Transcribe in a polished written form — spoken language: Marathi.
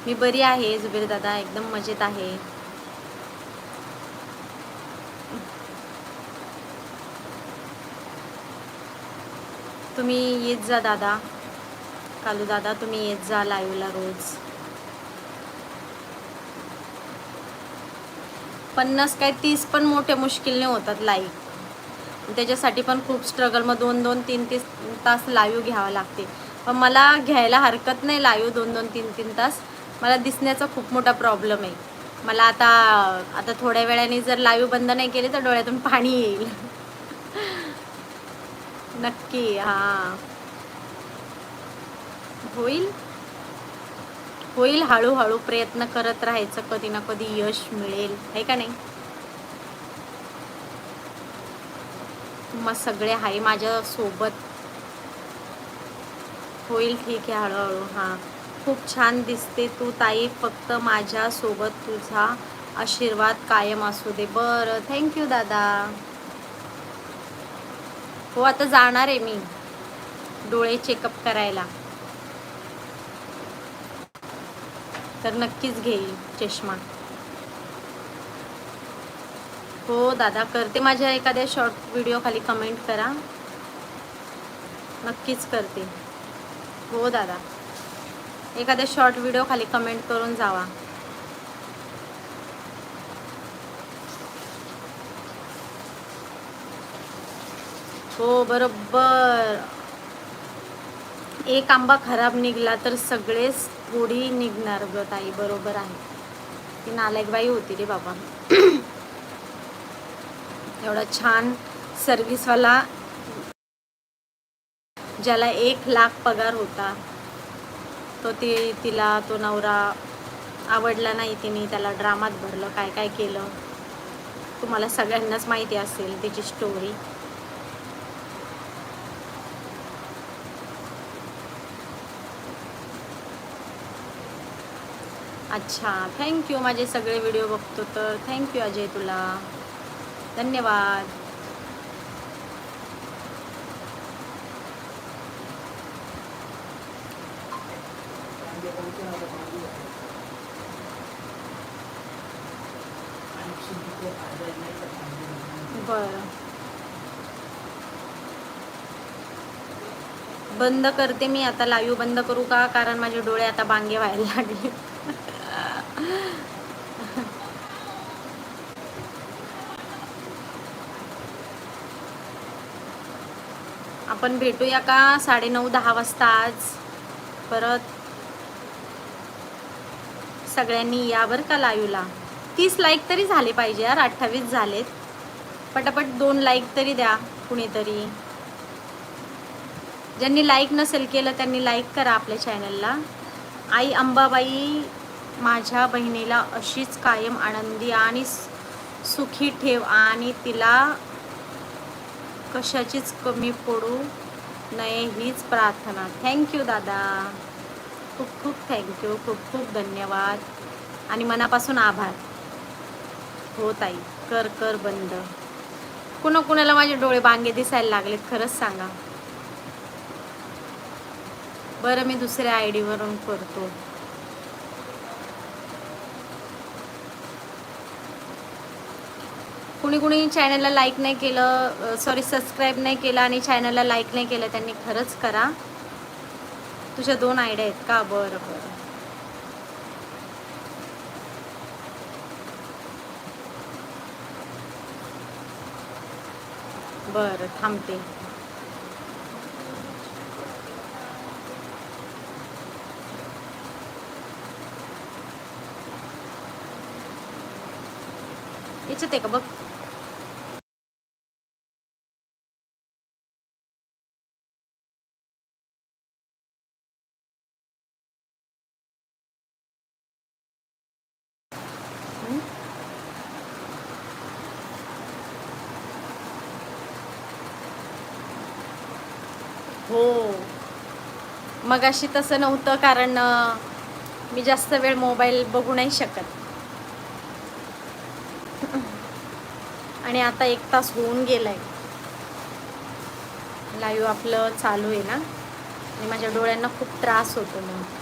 मी बरी आहे जुबेर दादा, एकदम मजेत आहे. तुम्ही येत जा दादा, कालू दादा, तुम्ही येत जा लाईव्हला रोज. 50 काय 30 पण मोठ्या मुश्किलने होतात लाईव्ह. त्याच्यासाठी पण खूप स्ट्रगल, मग 2-2, 3-3 तास लाईव्ह घ्यावं लागते. पण मला घ्यायला हरकत नाही लाईव्ह 2-2, 3-3 तास. मला दिसण्याचा खूप मोठा प्रॉब्लेम आहे. मला आता थोड्या वेळाने जर लाईव्ह बंद नाही केले तर डोळ्यातून पाणी येईल. नक्की, हां. होईल होईल, हळूहळू प्रयत्न करत राहायचं, कधी ना कधी यश मिळेल, आहे का नाही. मग सगळे आहे माझ्या सोबत. होईल, ठीक आहे, हळूहळू. हां, खूप छान दिसते तू ताई, फक्त माझ्या सोबत तुझा आशीर्वाद कायम असू दे. बरं, थँक्यू दादा. हो, आता जाणार आहे मी डोळे चेकअप करायला, तर नक्कीच घेईल चष्मा. हो दादा, करते. माझ्या एखाद्या शॉर्ट व्हिडिओ खाली कमेंट करा, नक्कीच करते. हो दादा, एखाद्या शॉर्ट व्हिडिओ खाली कमेंट करून जावा. हो, बरोबर. एक आंबा खराब निघला तर सगळेच थोडी निघणार ग ताई, बरोबर आहे. ती नालायक बाई होती रे बाबा. एवढा छान सर्व्हिसवाला, ज्याला 1,00,000 पगार होता, तो तिला तो नवरा आवडला नाही. तिने त्याला ड्रामात भरलं, काय काय केलं, तुम्हाला सगळ्यांनाच माहिती असेल तिची स्टोरी. अच्छा, थँक्यू. माझे सगळे व्हिडिओ बघतो तर थँक्यू अजय, तुला धन्यवाद. बरं, बंद करते मी आता. लाईव्ह बंद करू का? कारण माझे डोळे आता बांगे व्हायला लागले. आपण भेटूया का 9:30-10 वाजता आज परत? सगळ्यांनी या बरं का लाईव्हला. 30 लाईक तरी झाले पाहिजे यार, 28 झालेत. पटापट 2 लाईक तरी द्या कुणीतरी. ज्यांनी लाईक नसेल केलं त्यांनी लाईक करा आपल्या चॅनलला. आई अंबाबाई माझ्या बहिणीला अशीच कायम आनंदी आणि सुखी ठेव आणि तिला कशाचीच कमी पडू नये हीच प्रार्थना. थँक्यू दादा, खूप खूप थँक्यू, खूप खूप धन्यवाद आणि मनापासून आभार. हो ताई, कर कर बंद. कुणाला माझे डोळे बांगे दिसायला लागलेत खरंच सांगा बरं. मी दुसऱ्या ID वरून करतो. कुणी चॅनलला लाईक नाही केलं, सॉरी सबस्क्राईब नाही केलं आणि चॅनलला लाईक नाही केलं, त्यांनी खरंच करा. तुझ्या 2 ID आहेत का? बरं बरं. बरं, थांबते. याच्यात आहे का बघ. हो, मगाशी तसं नव्हतं कारण मी जास्त वेळ मोबाईल बघू नाही शकत आणि आता 1 तास होऊन गेलाय लाईव्ह आपलं चालू आहे ना, आणि माझ्या डोळ्यांना खूप त्रास होतो मग.